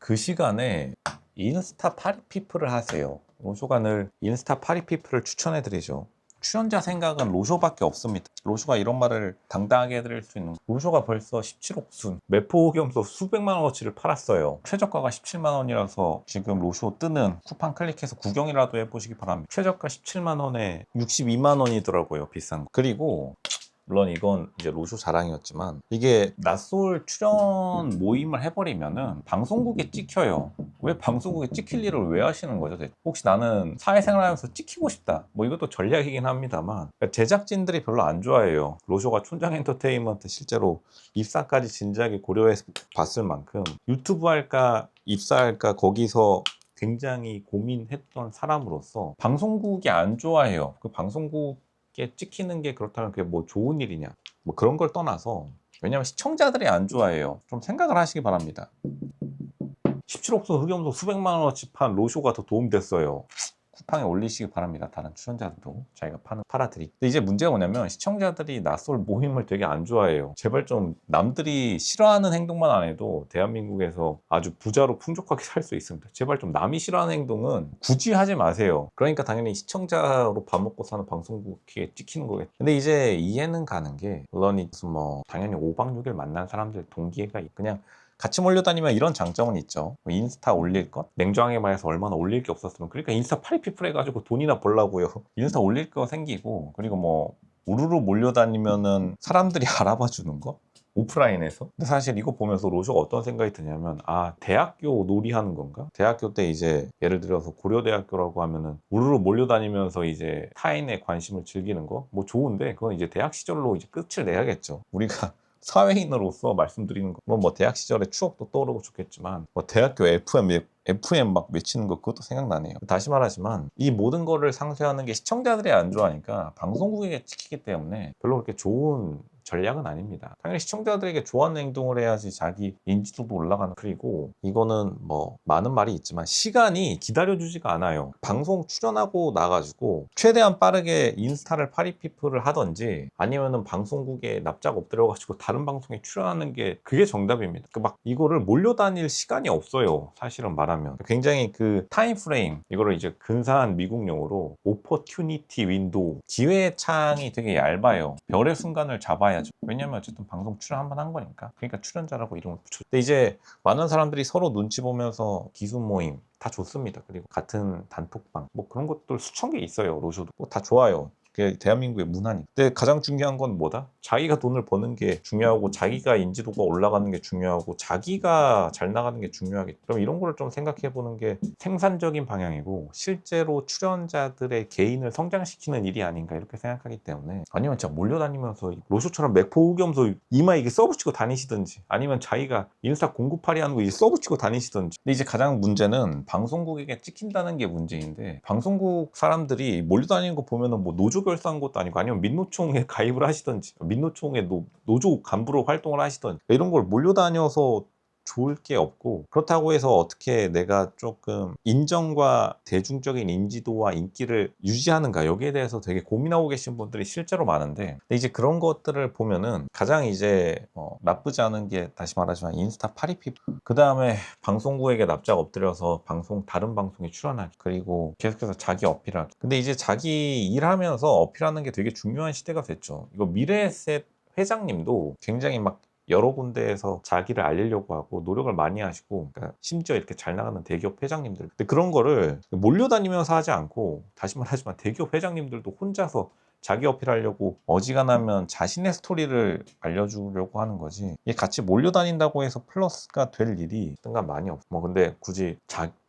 그 시간에 인스타 파리피플을 하세요. 로쇼가 늘 인스타 파리피플을 추천해드리죠. 출연자 생각은 로쇼밖에 없습니다. 로쇼가 이런 말을 당당하게 해드릴 수 있는, 로쇼가 벌써 17옥순 매포흑염소 수백만 원어치를 팔았어요. 최저가가 17만 원이라서 지금 로쇼 뜨는 쿠팡 클릭해서 구경이라도 해보시기 바랍니다. 최저가 17만 원에 62만 원이더라고요, 비싼 거. 그리고 물론 이건 이제 로쇼 자랑이었지만, 이게 낯솔 출연 모임을 해버리면은 방송국에 찍혀요. 왜 방송국에 찍힐 일을 왜 하시는 거죠? 혹시 나는 사회생활 하면서 찍히고 싶다, 뭐 이것도 전략이긴 합니다만, 그러니까 제작진들이 별로 안 좋아해요. 로쇼가 촌장 엔터테인먼트 실제로 입사까지 진지하게 고려해서 봤을 만큼, 유튜브 할까 입사할까 거기서 굉장히 고민했던 사람으로서 방송국이 안 좋아해요. 그 방송국 찍히는 게 그렇다면 그게 뭐 좋은 일이냐, 뭐 그런 걸 떠나서, 왜냐면 시청자들이 안 좋아해요. 좀 생각을 하시기 바랍니다. 17옥순 흑염소 수백만 원어치 판 로쇼가 더 도움됐어요. 쿠팡에 올리시기 바랍니다. 다른 출연자들도 자기가 팔아드리고. 근데 이제 문제가 뭐냐면, 시청자들이 낯설 모임을 되게 안 좋아해요. 제발 좀 남들이 싫어하는 행동만 안 해도 대한민국에서 아주 부자로 풍족하게 살 수 있습니다. 제발 좀 남이 싫어하는 행동은 굳이 하지 마세요. 그러니까 당연히 시청자로 밥 먹고 사는 방송국에 찍히는 거겠죠. 근데 이제 이해는 가는 게, 물론 뭐 당연히 5박 6일 만난 사람들 동기가 그냥 같이 몰려다니면 이런 장점은 있죠. 인스타 올릴 것? 냉정하게 말해서 얼마나 올릴 게 없었으면, 그러니까 인스타 파리피플 해가지고 돈이나 벌라고요. 인스타 올릴 거 생기고, 그리고 뭐 우르르 몰려다니면은 사람들이 알아봐 주는 거? 오프라인에서. 근데 사실 이거 보면서 로쇼가 어떤 생각이 드냐면, 아, 대학교 놀이하는 건가? 대학교 때 이제 예를 들어서 고려대학교라고 하면은 우르르 몰려다니면서 이제 타인의 관심을 즐기는 거? 뭐 좋은데, 그건 이제 대학 시절로 이제 끝을 내야겠죠. 우리가 사회인으로서 말씀드리는 거, 뭐 대학 시절의 추억도 떠오르고 좋겠지만, 뭐 대학교 FM 막 외치는 거, 그것도 생각나네요. 다시 말하지만 이 모든 거를 상쇄하는 게 시청자들이 안 좋아하니까 방송국에게 찍히기 때문에 별로 그렇게 좋은 전략은 아닙니다. 당연히 시청자들에게 좋아하는 행동을 해야지 자기 인지도도 올라가는. 그리고 이거는 뭐 많은 말이 있지만, 시간이 기다려주지가 않아요. 방송 출연하고 나가지고 최대한 빠르게 인스타를 파리피플을 하던지, 아니면은 방송국에 납작 엎드려가지고 다른 방송에 출연하는 게 그게 정답입니다. 막 이거를 몰려다닐 시간이 없어요, 사실은 말하면. 굉장히 그 타임프레임, 이거를 이제 근사한 미국 용어로 오퍼튜니티 윈도우, 기회의 창이 되게 얇아요. 별의 순간을 잡아야죠. 왜냐면 어쨌든 방송 출연 한 번 한 거니까. 그러니까 출연자라고 이름을 붙여. 근데 이제 많은 사람들이 서로 눈치 보면서 기수 모임 다 좋습니다. 그리고 같은 단톡방 뭐 그런 것들 수천 개 있어요. 로쇼도 뭐 다 좋아요. 그게 대한민국의 문화니까. 근데 가장 중요한 건 뭐다? 자기가 돈을 버는 게 중요하고, 자기가 인지도가 올라가는 게 중요하고, 자기가 잘 나가는 게 중요하겠죠. 그럼 이런 거를 좀 생각해 보는 게 생산적인 방향이고, 실제로 출연자들의 개인을 성장시키는 일이 아닌가, 이렇게 생각하기 때문에. 아니면 진짜 몰려다니면서 로쇼처럼 맥포흑염소 이마에 이게 써붙이고 다니시든지, 아니면 자기가 인스타 공구팔이 하는 거 이제 써붙이고 다니시든지. 근데 이제 가장 문제는 방송국에게 찍힌다는 게 문제인데, 방송국 사람들이 몰려다니는 거 보면은 뭐 노조 결사한 것도 아니고, 아니면 민노총에 가입을 하시든지, 민노총의 노조 간부로 활동을 하시든지, 이런 걸 몰려다녀서 좋을 게 없고, 그렇다고 해서 어떻게 내가 조금 인정과 대중적인 인지도와 인기를 유지하는가, 여기에 대해서 되게 고민하고 계신 분들이 실제로 많은데, 근데 이제 그런 것들을 보면은 가장 이제 나쁘지 않은 게, 다시 말하지만 인스타 파리피플, 그 다음에 방송국에게 납작 엎드려서 다른 방송에 출연하기, 그리고 계속해서 자기 어필하기. 근데 이제 자기 일하면서 어필하는 게 되게 중요한 시대가 됐죠. 이거 미래에셋 회장님도 굉장히 막 여러 군데에서 자기를 알리려고 하고 노력을 많이 하시고, 그러니까 심지어 이렇게 잘 나가는 대기업 회장님들, 근데 그런 거를 몰려다니면서 하지 않고, 다시 말하지만 대기업 회장님들도 혼자서 자기 어필하려고 어지간하면 자신의 스토리를 알려주려고 하는 거지, 이게 같이 몰려다닌다고 해서 플러스가 될 일이 든간 많이 없어. 뭐 근데 굳이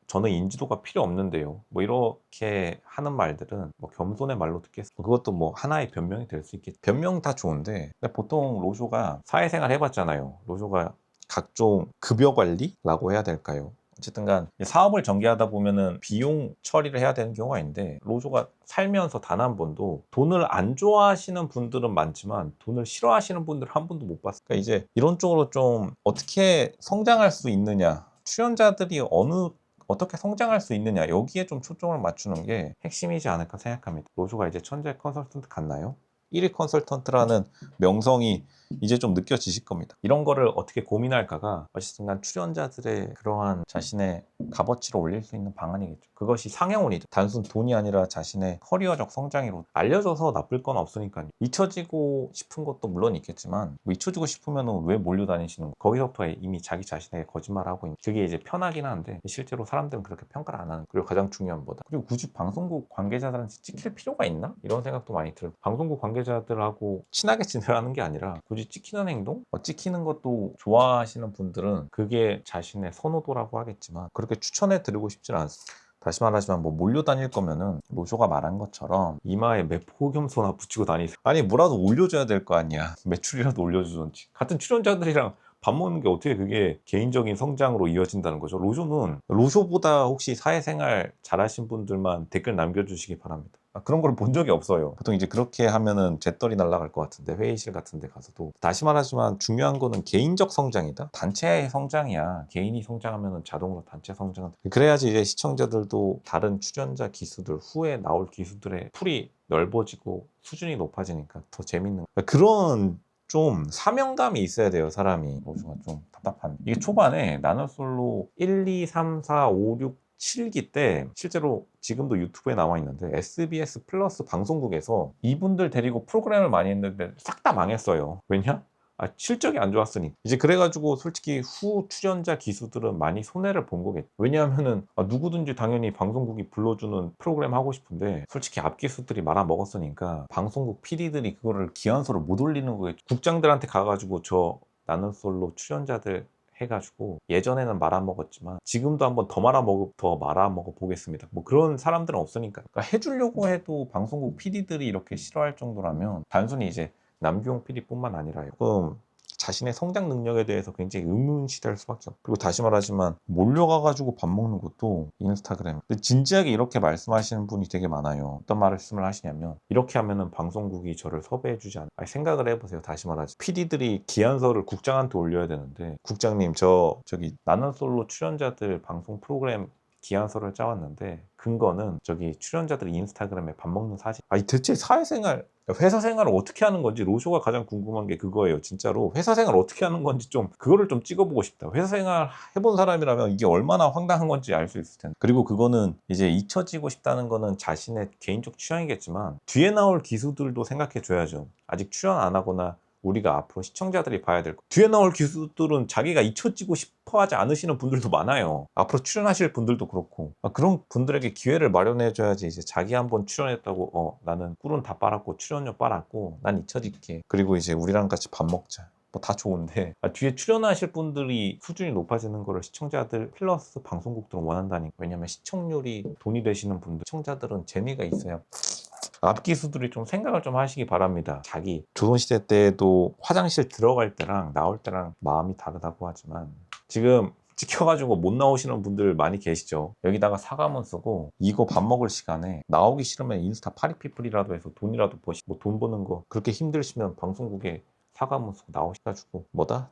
저는 인지도가 필요 없는데요, 뭐 이렇게 하는 말들은 뭐 겸손의 말로 듣겠어. 그것도 뭐 하나의 변명이 될 수 있겠죠. 변명 다 좋은데, 근데 보통 로쇼가 사회생활 해봤잖아요. 로쇼가 각종 급여 관리라고 해야 될까요? 어쨌든 간 사업을 전개하다 보면은 비용 처리를 해야 되는 경우가 있는데, 로쇼가 살면서 단 한 번도 돈을 안 좋아하시는 분들은 많지만 돈을 싫어하시는 분들 한 분도 못 봤어요. 그러니까 이제 이런 쪽으로 좀 어떻게 성장할 수 있느냐, 출연자들이 어떻게 성장할 수 있느냐, 여기에 좀 초점을 맞추는 게 핵심이지 않을까 생각합니다. 로쇼가 이제 천재 컨설턴트 같나요? 1위 컨설턴트라는 명성이 이제 좀 느껴지실 겁니다. 이런 거를 어떻게 고민할까가 어쨌든 출연자들의 그러한 자신의 값어치를 올릴 수 있는 방안이겠죠. 그것이 상향원이죠. 단순 돈이 아니라 자신의 커리어적 성장으로 알려져서 나쁠 건 없으니까요. 잊혀지고 싶은 것도 물론 있겠지만 뭐 잊혀지고 싶으면 왜 몰려다니시는 거? 거기서부터 이미 자기 자신에게 거짓말을 하고 있는, 그게 이제 편하긴 한데 실제로 사람들은 그렇게 평가를 안 하는. 그리고 가장 중요한 거다. 그리고 굳이 방송국 관계자들한테 찍힐 필요가 있나? 이런 생각도 많이 들어요. 방송국 관계자들하고 친하게 지내라는 게 아니라 굳이 찍히는 행동? 찍히는 것도 좋아하시는 분들은 그게 자신의 선호도라고 하겠지만 그렇게 추천해 드리고 싶지는 않습니다. 다시 말하지만 뭐 몰려다닐 거면은 로쇼가 말한 것처럼 이마에 매포흑염소나 붙이고 다니세요. 아니 뭐라도 올려줘야 될 거 아니야. 매출이라도 올려주던지. 같은 출연자들이랑 밥 먹는 게 어떻게 그게 개인적인 성장으로 이어진다는 거죠. 로쇼는 로쇼보다 혹시 사회생활 잘하신 분들만 댓글 남겨주시기 바랍니다. 그런 걸 본 적이 없어요. 보통 이제 그렇게 하면은 재떨이 날아갈 것 같은데, 회의실 같은 데 가서도. 다시 말하지만 중요한 거는 개인적 성장이다. 단체의 성장이야. 개인이 성장하면은 자동으로 단체 성장은. 그래야지 이제 시청자들도 다른 출연자 기수들, 후에 나올 기수들의 풀이 넓어지고 수준이 높아지니까 더 재밌는, 그런 좀 사명감이 있어야 돼요, 사람이. 로즈가 좀 답답한. 이게 초반에 나눠솔로 1, 2, 3, 4, 5, 6, 7기 때 실제로 지금도 유튜브에 나와 있는데 SBS 플러스 방송국에서 이분들 데리고 프로그램을 많이 했는데 싹 다 망했어요. 왜냐? 실적이 안 좋았으니. 이제 그래가지고 솔직히 후 출연자 기수들은 많이 손해를 본 거겠죠. 왜냐하면은 누구든지 당연히 방송국이 불러주는 프로그램 하고 싶은데 솔직히 앞 기수들이 말아먹었으니까 방송국 PD들이 그거를 기한소를 못 올리는 거겠죠. 국장들한테 가가지고 저 나는 솔로 출연자들 해가지고 예전에는 말아먹었지만 지금도 한번 더 말아먹어 보겠습니다. 뭐 그런 사람들은 없으니까. 그러니까 해주려고 해도 방송국 PD들이 이렇게 싫어할 정도라면 단순히 이제 남규용 PD뿐만 아니라 조금 자신의 성장 능력에 대해서 굉장히 의문시할 수밖에 없고, 그리고 다시 말하지만 몰려가가지고 밥 먹는 것도 인스타그램. 근데 진지하게 이렇게 말씀하시는 분이 되게 많아요. 어떤 말씀을 하시냐면 이렇게 하면은 방송국이 저를 섭외해주지 않아. 생각을 해보세요. 다시 말하지, PD들이 기한서를 국장한테 올려야 되는데 국장님 저기 나는 솔로 출연자들 방송 프로그램 기한서를 짜왔는데 근거는 저기 출연자들이 인스타그램에 밥 먹는 사진. 대체 사회생활, 회사 생활을 어떻게 하는 건지 로쇼가 가장 궁금한 게 그거예요. 진짜로 회사 생활 어떻게 하는 건지 좀 그거를 좀 찍어보고 싶다. 회사 생활 해본 사람이라면 이게 얼마나 황당한 건지 알 수 있을 텐데. 그리고 그거는 이제 잊혀지고 싶다는 거는 자신의 개인적 취향이겠지만 뒤에 나올 기수들도 생각해 줘야죠. 아직 출연 안 하거나 우리가 앞으로 시청자들이 봐야 될 거. 뒤에 나올 기수들은 자기가 잊혀지고 싶어 하지 않으시는 분들도 많아요. 앞으로 출연하실 분들도 그렇고. 그런 분들에게 기회를 마련해 줘야지. 이제 자기 한번 출연했다고 나는 꿀은 다 빨았고 출연료 빨았고 난 잊혀질게. 그리고 이제 우리랑 같이 밥 먹자. 뭐 다 좋은데 뒤에 출연하실 분들이 수준이 높아지는 거를 시청자들 플러스 방송국들은 원한다니까. 왜냐면 시청률이 돈이 되시는 분들, 시청자들은 재미가 있어야. 앞기수들이 좀 생각을 좀 하시기 바랍니다. 자기 조선시대 때도 화장실 들어갈 때랑 나올 때랑 마음이 다르다고 하지만 지금 찍혀가지고 못 나오시는 분들 많이 계시죠. 여기다가 사과문 쓰고 이거 밥 먹을 시간에 나오기 싫으면 인스타 파리피플이라도 해서 돈이라도 버시. 뭐 돈 버는 거 그렇게 힘드시면 방송국에 사과문 쓰고 나오셔가지고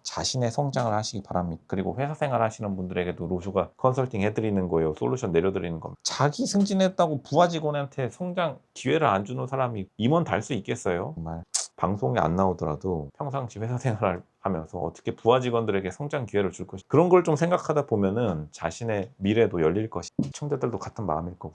자신의 성장을 하시기 바랍니다. 그리고 회사 생활 하시는 분들에게도 로쇼가 컨설팅 해드리는 거예요. 솔루션 내려드리는 겁니다. 자기 승진했다고 부하 직원한테 성장 기회를 안 주는 사람이 임원 달 수 있겠어요? 정말 방송에 안 나오더라도 평상시 회사 생활을 하면서 어떻게 부하 직원들에게 성장 기회를 줄 것인가, 그런 걸 좀 생각하다 보면은 자신의 미래도 열릴 것이, 시청자들도 같은 마음일 거고.